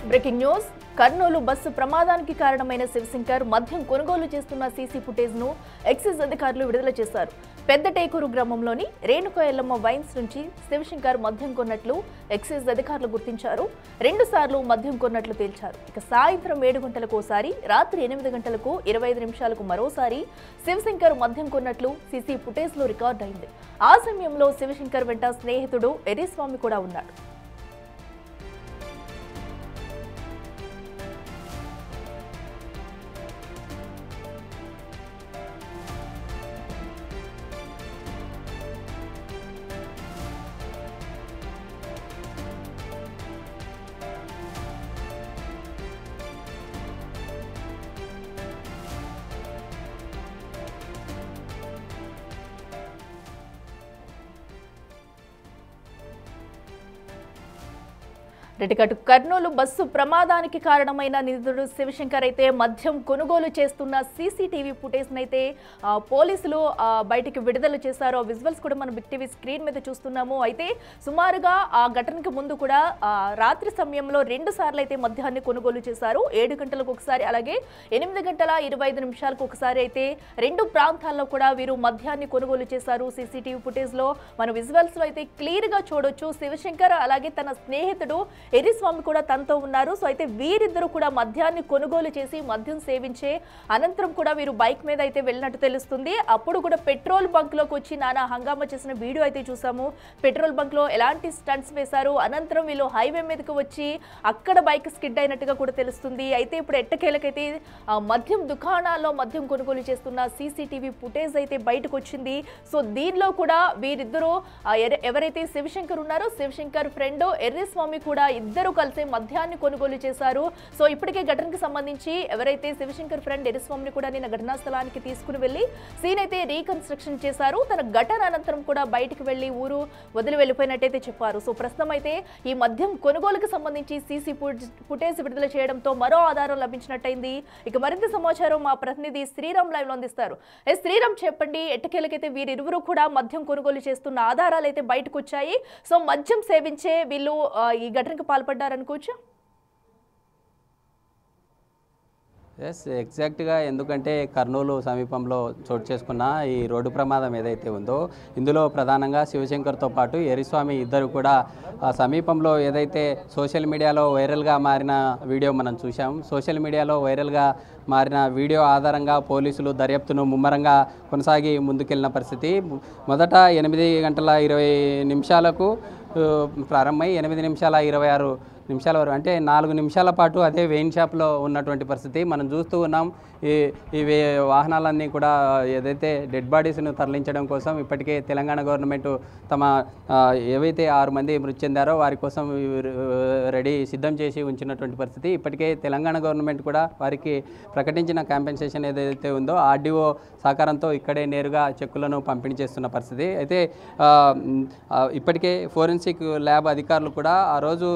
Breaking news Kurnool bus ప్రమాదానికి కారణమైన శివశంకర్ మద్యం కొనుగోలు చేస్తున్న సీసీ ఫుటేజ్ ను ఎక్సైజ్ అధికారులు విడుదల చేశారు. పెద్ద టేకూరు గ్రామంలోని రేణుక ఎల్లమ్మ వైన్స్ నుంచి శివశంకర్ మద్యం కొన్నట్లు ఎక్సైజ్ అధికారులు గుర్తించారు. 2 సార్లు మద్యం కొన్నట్లు తేల్చారు. ఇక సాయంత్రం 7 గంటలకు ఒకసారి, రాత్రి 8 గంటలకు 25 నిమిషాలకు మరోసారి శివశంకర్ మద్యం కొన్నట్లు సీసీ ఫుటేజ్ లో రికార్డ్ అయింది. ఆ సమయంలో శివశంకర్ వెంట స్నేహితుడు ఎర్రిస్వామి కూడా ఉన్నాడు. రెటికటు కర్నూలు బస్సు ప్రమాదానికి కారణమైన నిందితుడు శివశంకర్ అయితే మద్యం కొనుగోలు చేస్తున్న సీసీటీవీ ఫుటేజ్ అయితే పోలీసులు బయటికి విడుదల చేశారు. ఆ విజువల్స్ కూడా మనం బిగ్ టీవీ స్క్రీన్ మీద చూస్తున్నాము. అయితే సుమారుగా ఆ ఘటనకు ముందు కూడా రాత్రి సమయంలో 2 సార్లు అయితే మద్యాన్ని కొనుగోలు చేశారు. 7 గంటలకు ఒకసారి, అలాగే 8 గంటల 25 నిమిషాలకు ఒకసారి అయితే 2 ప్రాంతాల్లో కూడా వీరు మద్యాన్ని కొనుగోలు చేశారు. సీసీటీవీ ఫుటేజ్ లో మన విజువల్స్ లో అయితే క్లియర్ గా చూడొచ్చు. శివశంకర్ అలాగే తన స్నేహితుడు ఎర్రిస్వామి కూడా తనతో ఉన్నారు. సో అయితే వీరిద్దరూ కూడా మద్యాన్ని కొనుగోలు చేసి మద్యం సేవించే అనంతరం కూడా వీరు బైక్ మీద అయితే వెళ్ళినట్టు తెలుస్తుంది. అప్పుడు కూడా పెట్రోల్ బంక్ లోకి వచ్చి నానా హంగామా చేసిన వీడియో అయితే చూసాము. పెట్రోల్ బంక్ లో ఎలాంటి స్టంట్స్ వేశారు, అనంతరం వీళ్ళు హైవే మీదకి వచ్చి అక్కడ బైక్ స్కిడ్ అయినట్టుగా కూడా తెలుస్తుంది. అయితే ఇప్పుడు ఎట్టకేలకైతే మద్యం దుకాణాల్లో మద్యం కొనుగోలు చేస్తున్న సీసీటీవీ ఫుటేజ్ అయితే బయటకు వచ్చింది. సో దీనిలో కూడా వీరిద్దరూ ఎవరైతే శివశంకర్ ఉన్నారో, శివశంకర్ ఫ్రెండ్ ఎర్రిస్వామి కూడా ఇద్దరు కలిసి మద్యాన్ని కొనుగోలు చేశారు. సో ఇప్పటికే ఘటనకు సంబంధించి ఎవరైతే శివశంకర్ ఫ్రెండ్ ఎర్రిస్వామిని కూడా నిన్న ఘటనా స్థలానికి తీసుకుని వెళ్లి సీన్ అయితే రీకన్స్ట్రక్షన్ చేశారు. తన ఘటన అనంతరం కూడా బయటికి వెళ్లి ఊరు వదిలి వెళ్ళిపోయినట్టయితే చెప్పారు. సో ప్రస్తుతం అయితే ఈ మద్యం కొనుగోలుకు సంబంధించి సీసీ ఫుటేజ్ విడుదల చేయడంతో మరో ఆధారం లభించినట్టయింది. ఇక మరింత సమాచారం మా ప్రతినిధి శ్రీరామ్ లైవ్ లో అందిస్తారు. శ్రీరామ్, చెప్పండి, ఎట్టకేలకైతే వీరిరువురు కూడా మద్యం కొనుగోలు చేస్తున్న ఆధారాలు అయితే బయటకు వచ్చాయి. సో మద్యం సేవించే వీళ్ళు ఈ ఘటనకు పాల్పడ్డారనుకోవచ్చు. ఎగ్జాక్ట్గా, ఎందుకంటే కర్నూలు సమీపంలో చోటు చేసుకున్న ఈ రోడ్డు ప్రమాదం ఏదైతే ఉందో ఇందులో ప్రధానంగా శివశంకర్తో పాటు ఎర్రిస్వామి ఇద్దరు కూడా సమీపంలో ఏదైతే సోషల్ మీడియాలో వైరల్గా మారిన వీడియో మనం చూసాం. సోషల్ మీడియాలో వైరల్గా మారిన వీడియో ఆధారంగా పోలీసులు దర్యాప్తును ముమ్మరంగా కొనసాగి ముందుకెళ్లిన పరిస్థితి. మొదట 8 గంటల 20 నిమిషాలకు ప్రారంభమై 8 నిమిషాల 26 నిమిషాల వరకు, అంటే 4 నిమిషాల పాటు అదే వెయిన్ షాప్లో ఉన్నటువంటి పరిస్థితి మనం చూస్తూ ఉన్నాం. ఈ వాహనాలన్నీ కూడా ఏదైతే డెడ్ బాడీస్ను తరలించడం కోసం ఇప్పటికే తెలంగాణ గవర్నమెంట్ తమ ఏవైతే 6 మంది మృతి చెందారో వారి కోసం సిద్ధం చేసి ఉంచినటువంటి పరిస్థితి. ఇప్పటికే తెలంగాణ గవర్నమెంట్ కూడా వారికి ప్రకటించిన కాంపెన్సేషన్ ఏదైతే ఉందో ఆర్డీఓ సహకారంతో ఇక్కడే నేరుగా చెక్కులను పంపిణీ చేస్తున్న పరిస్థితి. అయితే ఇప్పటికే ఫోరెన్సిక్ ల్యాబ్ అధికారులు కూడా ఆ రోజు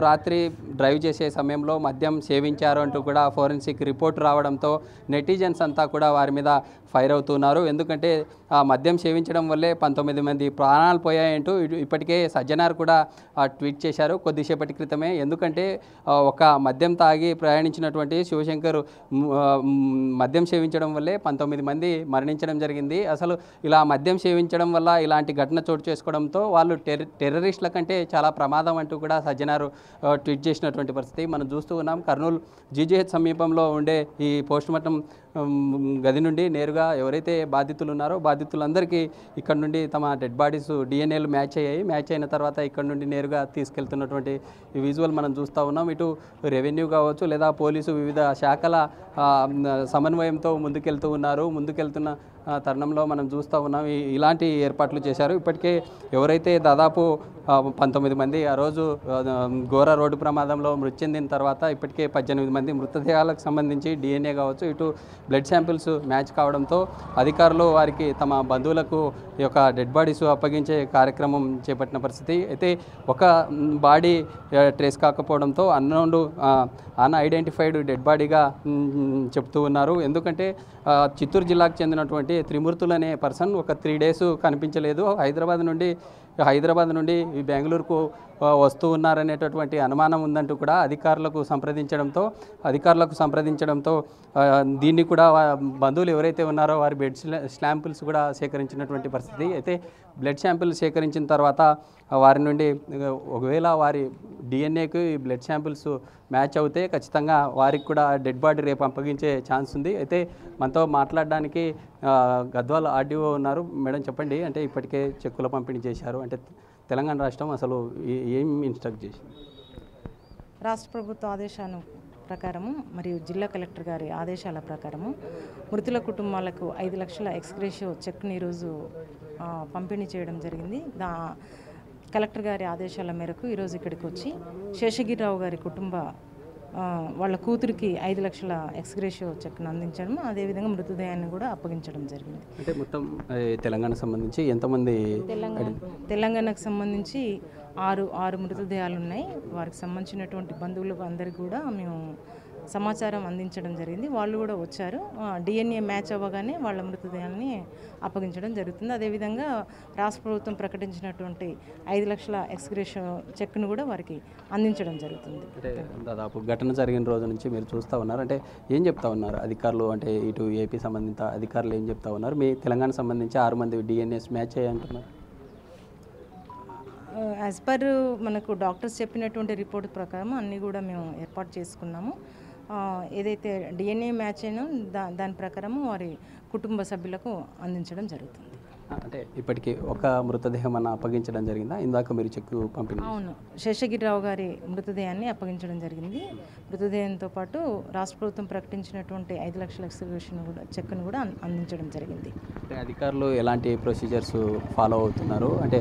రాత్రి డ్రైవ్ చేసే సమయంలో మద్యం సేవించారు అంటూ కూడా ఫోరెన్సిక్ రిపోర్ట్ రావడంతో నెటిజన్స్ అంతా కూడా వారి మీద ఫైర్ అవుతున్నారు. ఎందుకంటే ఆ మద్యం సేవించడం వల్లే 19 మంది ప్రాణాలు పోయాయంటూ ఇప్పటికే సజ్జనార్ కూడా ట్వీట్ చేశారు కొద్దిసేపటి క్రితమే. ఎందుకంటే ఒక మద్యం తాగి ప్రయాణించినటువంటి శివశంకర్ మద్యం సేవించడం వల్లే 19 మంది మరణించడం జరిగింది. అసలు ఇలా మద్యం సేవించడం వల్ల ఇలాంటి ఘటన చోటు చేసుకోవడంతో వాళ్ళు టెర్రరిస్టుల కంటే చాలా ప్రమాదం అంటూ కూడా సజ్జనారు ట్వీట్ చేసినటువంటి పరిస్థితి మనం చూస్తూ ఉన్నాం. కర్నూలు జీజీహెచ్ సమీపంలో ఉండే ఈ పోస్టుమార్టం గది నుండి నేరుగా ఎవరైతే బాధితులు ఉన్నారో బాధితులందరికీ ఇక్కడ నుండి తమ డెడ్ బాడీస్ డిఎన్ఏలు మ్యాచ్ అయ్యాయి. మ్యాచ్ అయిన తర్వాత ఇక్కడ నుండి నేరుగా తీసుకెళ్తున్నటువంటి ఈ విజువల్ మనం చూస్తూ ఉన్నాం. ఇటు రెవెన్యూ కావచ్చు లేదా పోలీసు వివిధ శాఖల సమన్వయంతో ముందుకెళ్తున్న తరుణంలో మనం చూస్తూ ఉన్నాం. ఇలాంటి ఏర్పాట్లు చేశారు. ఇప్పటికే ఎవరైతే దాదాపు 19 మంది ఆ రోజు ఘోర రోడ్డు ప్రమాదంలో మృతి చెందిన తర్వాత ఇప్పటికే 18 మంది మృతదేహాలకు సంబంధించి డిఎన్ఏ కావచ్చు, ఇటు బ్లడ్ శాంపిల్స్ మ్యాచ్ కావడంతో అధికారులు వారికి తమ బంధువులకు ఈ యొక్క డెడ్ బాడీస్ అప్పగించే కార్యక్రమం చేపట్టిన పరిస్థితి. అయితే ఒక బాడీ ట్రేస్ కాకపోవడంతో అన్ఐడెంటిఫైడ్ డెడ్ బాడీగా చెప్తూ ఉన్నారు. ఎందుకంటే చిత్తూరు జిల్లాకు చెందినటువంటి త్రిమూర్తులు అనే పర్సన్ ఒక 3 days కనిపించలేదు. హైదరాబాద్ నుండి హైదరాబాద్ నుండి ఈ బెంగళూరుకు వస్తూ ఉన్నారనేటటువంటి అనుమానం ఉందంటూ కూడా అధికారులకు సంప్రదించడంతో దీన్ని కూడా బంధువులు ఎవరైతే ఉన్నారో వారి బ్లడ్ శాంపిల్స్ కూడా సేకరించినటువంటి పరిస్థితి. అయితే బ్లడ్ శాంపిల్ సేకరించిన తర్వాత వారి నుండి ఒకవేళ వారి డిఎన్ఏకు ఈ బ్లడ్ శాంపిల్స్ మ్యాచ్ అవుతే ఖచ్చితంగా వారికి కూడా డెడ్ బాడీ రేపు అప్పగించే ఛాన్స్ ఉంది. అయితే మనతో మాట్లాడడానికి గద్వాల ఆర్డీఓ ఉన్నారు. మేడం చెప్పండి, అంటే ఇప్పటికే చెక్కుల పంపిణీ చేశారు, అంటే తెలంగాణ రాష్ట్రం అసలు ఏం ఇన్స్ట్రక్ట్ చేసింది? రాష్ట్ర ప్రభుత్వ ఆదేశాల ప్రకారము మరియు జిల్లా కలెక్టర్ గారి ఆదేశాల ప్రకారము మృతుల కుటుంబాలకు 5 లక్షల ఎక్స్గ్రేషియో చెక్ని ఈరోజు పంపిణీ చేయడం జరిగింది. కలెక్టర్ గారి ఆదేశాల మేరకు ఈరోజు ఇక్కడికి వచ్చి శేషగిరిరావు గారి కుటుంబ వాళ్ళ కూతురికి 5 లక్షల ఎక్స్గ్రేషియో చెక్ను అందించడం, అదేవిధంగా మృతదేహాన్ని కూడా అప్పగించడం జరిగింది. అంటే మొత్తం తెలంగాణకు సంబంధించి ఎంతమంది? తెలంగాణకు సంబంధించి 6 మృతదేహాలు ఉన్నాయి. వారికి సంబంధించినటువంటి బంధువులు అందరికీ కూడా మేము సమాచారం అందించడం జరిగింది. వాళ్ళు కూడా వచ్చారు. డిఎన్ఏ మ్యాచ్ అవ్వగానే వాళ్ళ మృతదేహాన్ని అప్పగించడం జరుగుతుంది. అదేవిధంగా రాష్ట్ర ప్రభుత్వం ప్రకటించినటువంటి 5 లక్షల ఎక్స్గ్రేషియో చెక్ను కూడా వారికి అందించడం జరుగుతుంది. అంటే దాదాపు ఘటన జరిగిన రోజు నుంచి మీరు చూస్తూ ఉన్నారు, అంటే ఏం చెప్తా ఉన్నారు అధికారులు? అంటే ఇటు ఏపీ సంబంధిత అధికారులు ఏం చెప్తా ఉన్నారు? మీ తెలంగాణ సంబంధించి 6 మంది డిఎన్ఏస్ మ్యాచ్ అయ్యంటున్నారు. యాజ్ పర్ మనకు డాక్టర్స్ చెప్పినటువంటి రిపోర్ట్ ప్రకారం అన్నీ కూడా మేము ఏర్పాటు చేసుకున్నాము. ఏదైతే డిఎన్ఏ మ్యాచ్ అయినా దాని ప్రకారము వారి కుటుంబ సభ్యులకు అందించడం జరుగుతుంది. అంటే ఇప్పటికీ ఒక మృతదేహం అన్న అప్పగించడం జరిగిందా? ఇందాక మీరు చెక్కు పంపిణీ? అవును, శేషగిరిరావు గారి మృతదేహాన్ని అప్పగించడం జరిగింది. మృతదేహంతో పాటు రాష్ట్ర ప్రభుత్వం ప్రకటించినటువంటి 5 లక్షల ఎక్స్గ్రేషన్ కూడా చెక్ను కూడా అందించడం జరిగింది. అంటే అధికారులు ఎలాంటి ప్రొసీజర్స్ ఫాలో అవుతున్నారు? అంటే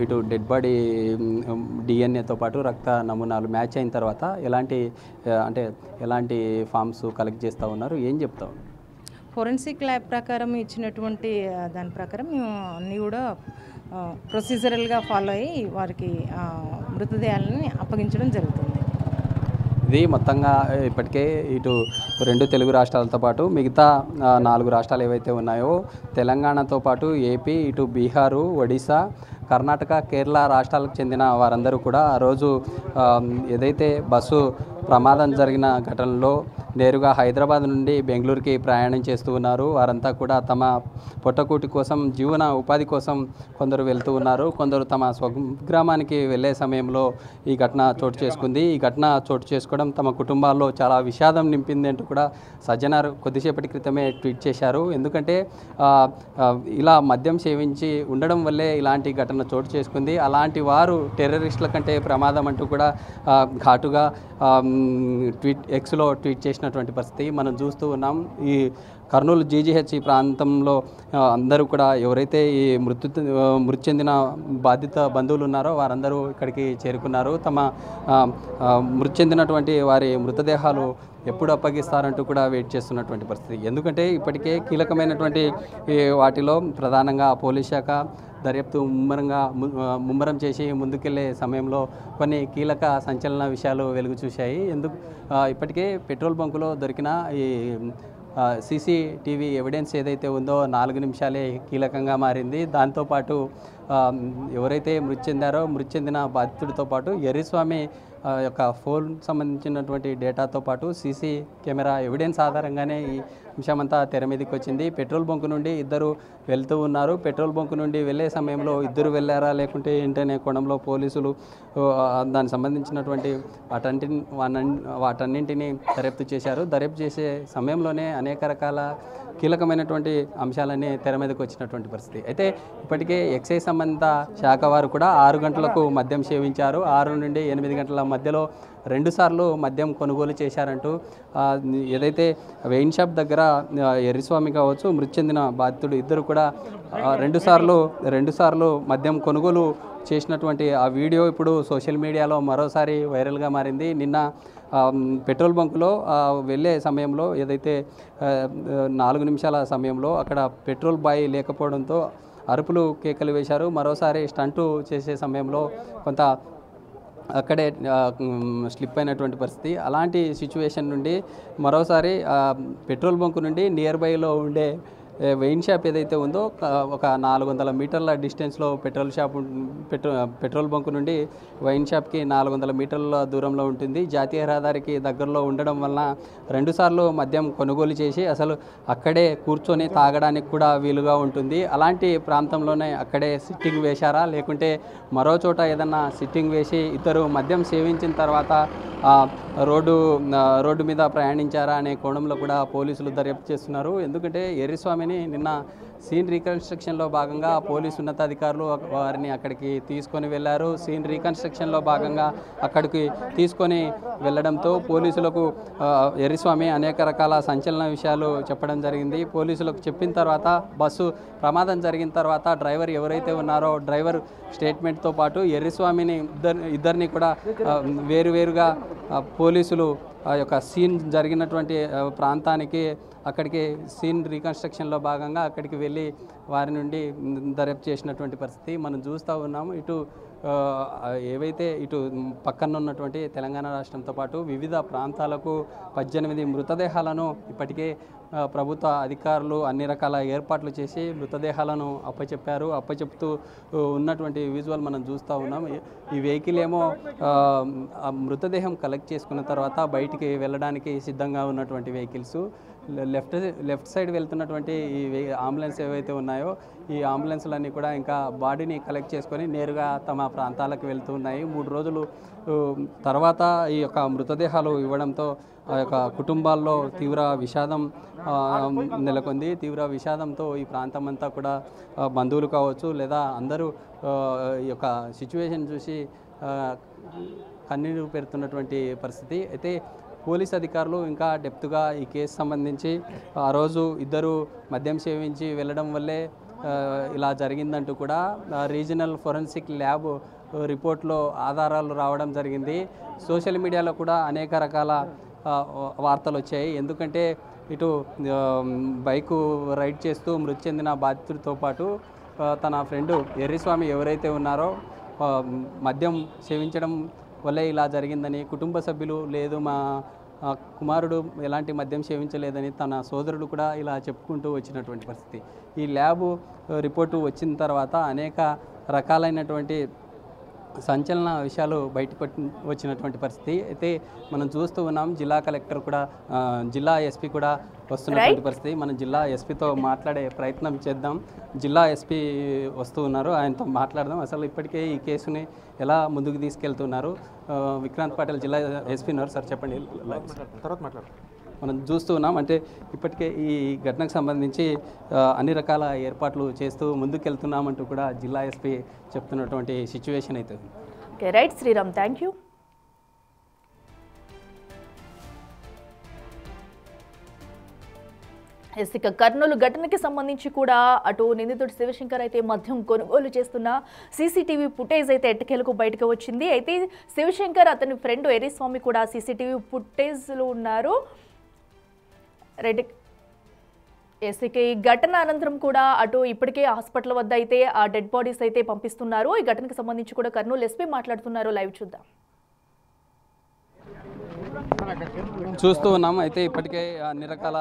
ఇటు డెడ్ బాడీ డిఎన్ఏతో పాటు రక్త నమూనాలు మ్యాచ్ అయిన తర్వాత ఎలాంటి ఫామ్స్ కలెక్ట్ చేస్తూ ఉన్నారు? ఏం చెప్తా ఉన్నారు? ఫోరెన్సిక్ ల్యాబ్ ప్రకారం ఇచ్చినటువంటి దాని ప్రకారం మేము అన్నీ కూడా ప్రొసీజరల్గా ఫాలో అయ్యి వారికి మృతదేహాలని అప్పగించడం జరుగుతుంది. ఇది మొత్తంగా ఇప్పటికే ఇటు 2 తెలుగు రాష్ట్రాలతో పాటు మిగతా 4 రాష్ట్రాలు ఏవైతే ఉన్నాయో తెలంగాణతో పాటు ఏపీ, ఇటు బీహారు, ఒడిశా, కర్ణాటక, కేరళ రాష్ట్రాలకు చెందిన వారందరూ కూడా ఆ రోజు ఏదైతే బస్సు ప్రమాదం జరిగిన ఘటనలో నేరుగా హైదరాబాద్ నుండి బెంగళూరుకి ప్రయాణం చేస్తూ ఉన్నారు. వారంతా కూడా తమ పొట్టకూటి కోసం, జీవన ఉపాధి కోసం కొందరు వెళ్తూ ఉన్నారు. కొందరు తమ స్వగ్రామానికి వెళ్ళే సమయంలో ఈ ఘటన చోటు చేసుకుంది. ఈ ఘటన చోటు చేసుకోవడం తమ కుటుంబాల్లో చాలా విషాదం నింపింది అంటూ కూడా సజ్జనార్ కొద్దిసేపటి క్రితమే ట్వీట్ చేశారు. ఎందుకంటే ఇలా మద్యం సేవించి ఉండడం వల్లే ఇలాంటి ఘటన చోటు చేసుకుంది. అలాంటి వారు టెర్రరిస్టుల కంటే ప్రమాదం అంటూ కూడా ఘాటుగా ఎక్స్లో ట్వీట్ చేసినటువంటి పరిస్థితి మనం చూస్తూ ఉన్నాం. ఈ కర్నూలు జీజీహెచ్ ప్రాంతంలో అందరూ కూడా ఎవరైతే ఈ మృతి చెందిన బాధిత బంధువులు ఉన్నారో వారందరూ ఇక్కడికి చేరుకున్నారు. తమ మృతి చెందినటువంటి వారి మృతదేహాలు ఎప్పుడు అప్పగిస్తారంటూ కూడా వెయిట్ చేస్తున్నటువంటి పరిస్థితి. ఎందుకంటే ఇప్పటికే కీలకమైనటువంటి వాటిలో ప్రధానంగా పోలీస్ శాఖ దర్యాప్తు ముమ్మరం చేసి ముందుకెళ్లే సమయంలో కొన్ని కీలక సంచలన విషయాలు వెలుగు చూశాయి. ఇప్పటికే పెట్రోల్ బంకులో దొరికిన ఈ సీసీటీవీ ఎవిడెన్స్ ఏదైతే ఉందో 4 నిమిషాలే కీలకంగా మారింది. దాంతోపాటు ఎవరైతే మృతి చెందిన బాధితుడితో పాటు ఎర్రిస్వామి యొక్క ఫోన్ సంబంధించినటువంటి డేటాతో పాటు సీసీ కెమెరా ఎవిడెన్స్ ఆధారంగానే ఈ అంశమంతా తెర మీదకి వచ్చింది. పెట్రోల్ బంకు నుండి ఇద్దరు వెళ్తూ ఉన్నారు. పెట్రోల్ బంకు నుండి వెళ్ళే సమయంలో ఇద్దరు వెళ్ళారా లేకుంటే ఏంటనే కోణంలో పోలీసులు దానికి సంబంధించినటువంటి వాటన్నింటినీ దర్యాప్తు చేశారు. దర్యాప్తు చేసే సమయంలోనే అనేక రకాల కీలకమైనటువంటి అంశాలన్నీ తెర మీదకి వచ్చినటువంటి పరిస్థితి. అయితే ఇప్పటికే ఎక్సైజ్ సంబంధిత శాఖ వారు కూడా 6 గంటలకు మద్యం సేవించారు. 6 నుండి 8 గంటల మధ్యలో 2 సార్లు మద్యం కొనుగోలు చేశారంటూ ఏదైతే వైన్ షాప్ దగ్గర ఎర్రిస్వామి కావచ్చు, మృతి చెందిన బాధితుడు ఇద్దరు కూడా 2 సార్లు మద్యం కొనుగోలు చేసినటువంటి ఆ వీడియో ఇప్పుడు సోషల్ మీడియాలో మరోసారి వైరల్గా మారింది. నిన్న పెట్రోల్ బంకులో వెళ్ళే సమయంలో ఏదైతే 4 నిమిషాల సమయంలో అక్కడ పెట్రోల్ బాయ్ లేకపోవడంతో అరుపులు కేకలు వేశారు. మరోసారి స్టంటు చేసే సమయంలో కొంత అక్కడే స్లిప్ అయినటువంటి పరిస్థితి. అలాంటి సిచ్యువేషన్ నుండి మరోసారి పెట్రోల్ బంకు నుండి నియర్ బైలో ఉండే వైన్ షాప్ ఏదైతే ఉందో ఒక 400 మీటర్ల డిస్టెన్స్లో పెట్రోల్ బంక్ నుండి వైన్ షాప్కి 400 మీటర్ల దూరంలో ఉంటుంది. జాతీయ రహదారికి దగ్గరలో ఉండడం వలన 2 సార్లు మద్యం కొనుగోలు చేసి అసలు అక్కడే కూర్చొని తాగడానికి కూడా వీలుగా ఉంటుంది. అలాంటి ప్రాంతంలోనే అక్కడే సిట్టింగ్ వేశారా, లేకుంటే మరో చోట ఏదన్నా సిట్టింగ్ వేసి ఇద్దరు మద్యం సేవించిన తర్వాత రోడ్డు మీద ప్రయాణించారా అనే కోణంలో కూడా పోలీసులు దర్యాప్తు చేస్తున్నారు. ఎందుకంటే ఎర్రిస్వామిని నిన్న సీన్ రీకన్స్ట్రక్షన్లో భాగంగా పోలీసు ఉన్నతాధికారులు వారిని అక్కడికి తీసుకొని వెళ్ళారు. సీన్ రీకన్స్ట్రక్షన్లో భాగంగా అక్కడికి తీసుకొని వెళ్ళడంతో పోలీసులకు ఎర్రిస్వామి అనేక రకాల సంచలన విషయాలు చెప్పడం జరిగింది. పోలీసులకు చెప్పిన తర్వాత బస్సు ప్రమాదం జరిగిన తర్వాత డ్రైవర్ ఎవరైతే ఉన్నారో డ్రైవర్ స్టేట్మెంట్తో పాటు ఎర్రిస్వామిని ఇద్దరిని కూడా వేరువేరుగా పోలీసులు ఆ యొక్క సీన్ జరిగినటువంటి ప్రాంతానికి అక్కడికి సీన్ రీకన్స్ట్రక్షన్లో భాగంగా అక్కడికి వెళ్ళి వారి నుండి దర్యాప్తు చేసినటువంటి పరిస్థితి మనం చూస్తూ ఉన్నాము. ఇటు పక్కన ఉన్నటువంటి తెలంగాణ రాష్ట్రంతో పాటు వివిధ ప్రాంతాలకు 18 మృతదేహాలను ఇప్పటికే ప్రభుత్వ అధికారులు అన్ని రకాల ఏర్పాట్లు చేసి మృతదేహాలను అప్పచెప్తూ ఉన్నటువంటి విజువల్ మనం చూస్తూ ఉన్నాం. ఈ వెహికల్ ఏమో ఆ మృతదేహం కలెక్ట్ చేసుకున్న తర్వాత బయటికి వెళ్ళడానికి సిద్ధంగా ఉన్నటువంటి వెహికల్స్. లెఫ్ట్ సైడ్ వెళ్తున్నటువంటి ఈ అంబులెన్స్ ఏవైతే ఉన్నాయో ఈ అంబులెన్స్లన్నీ కూడా ఇంకా బాడీని కలెక్ట్ చేసుకొని నేరుగా తమ ప్రాంతాలకు వెళ్తూ ఉన్నాయి. 3 రోజులు తర్వాత ఈ యొక్క మృతదేహాలు ఇవ్వడంతో ఆ యొక్క కుటుంబాల్లో తీవ్ర విషాదం నెలకొంది. తీవ్ర విషాదంతో ఈ ప్రాంతం అంతా కూడా బంధువులు కావచ్చు లేదా అందరూ ఈ యొక్క సిచ్యువేషన్ చూసి కన్నీరు పెడుతున్నటువంటి పరిస్థితి. అయితే పోలీస్ అధికారులు ఇంకా డెప్త్గా ఈ కేసు సంబంధించి ఆ రోజు ఇద్దరు మద్యం సేవించి వెళ్ళడం వల్లే ఇలా జరిగిందంటూ కూడా రీజనల్ ఫోరెన్సిక్ ల్యాబ్ రిపోర్ట్లో ఆధారాలు రావడం జరిగింది. సోషల్ మీడియాలో కూడా అనేక రకాల వార్తలు వచ్చాయి. ఎందుకంటే ఇటు బైకు రైడ్ చేస్తూ మృతి చెందిన బాధితుడితో పాటు తన ఫ్రెండు ఎర్రిస్వామి ఎవరైతే ఉన్నారో మద్యం సేవించడం వల్లే ఇలా జరిగిందని, కుటుంబ సభ్యులు లేదు మా కుమారుడు ఎలాంటి మద్యం సేవించలేదని తన సోదరుడు కూడా ఇలా చెప్పుకుంటూ వచ్చినటువంటి పరిస్థితి. ఈ ల్యాబ్ రిపోర్టు వచ్చిన తర్వాత అనేక రకాలైనటువంటి సంచలన విషయాలు బయటకు వచ్చినటువంటి పరిస్థితి. అయితే మనం చూస్తూ ఉన్నాం జిల్లా కలెక్టర్ కూడా జిల్లా ఎస్పీ కూడా వస్తున్నటువంటి పరిస్థితి. మనం జిల్లా ఎస్పీతో మాట్లాడే ప్రయత్నం చేద్దాం. జిల్లా ఎస్పీ వస్తూ ఉన్నారు, ఆయనతో మాట్లాడదాం. అసలు ఇప్పటికే ఈ కేసుని ఎలా ముందుకు తీసుకెళ్తున్నారు? విక్రాంత్ పాటిల్ జిల్లా ఎస్పీ ఉన్నారు. సార్ చెప్పండి. తర్వాత మనం చూస్తూ ఉన్నాం అంటే ఇప్పటికే ఈ ఘటనకు సంబంధించి అన్ని రకాల ఏర్పాట్లు చేస్తూ ముందుకెళ్తున్నామంటూ కూడా జిల్లా ఎస్పీ చెప్తున్నటువంటి సిచ్యువేషన్ అయితే. Okay right Sriram, thank you. ఇక కర్నూలు ఘటనకి సంబంధించి కూడా అటు నిందితుడు శివశంకర్ అయితే మద్యం కొనుగోలు చేస్తున్న సీసీటీవీ ఫుటేజ్ అయితే ఎట్టకేలకు బయటకు వచ్చింది. అయితే శివశంకర్ అతని ఫ్రెండ్ ఎర్రిస్వామి కూడా సీసీటీవీ ఫుటేజ్లో ఉన్నారు. ఈ ఘటన అనంతరం కూడా అటు ఇప్పటికే హాస్పిటల్ వద్ద అయితే ఆ డెడ్ బాడీస్ అయితే పంపిస్తున్నారు. ఈ ఘటనకు సంబంధించి కూడా కర్నూలు ఎస్పీ మాట్లాడుతున్నారు. లైవ్ చూద్దాం. చూస్తూ ఉన్నాం. అయితే ఇప్పటికే అన్ని రకాల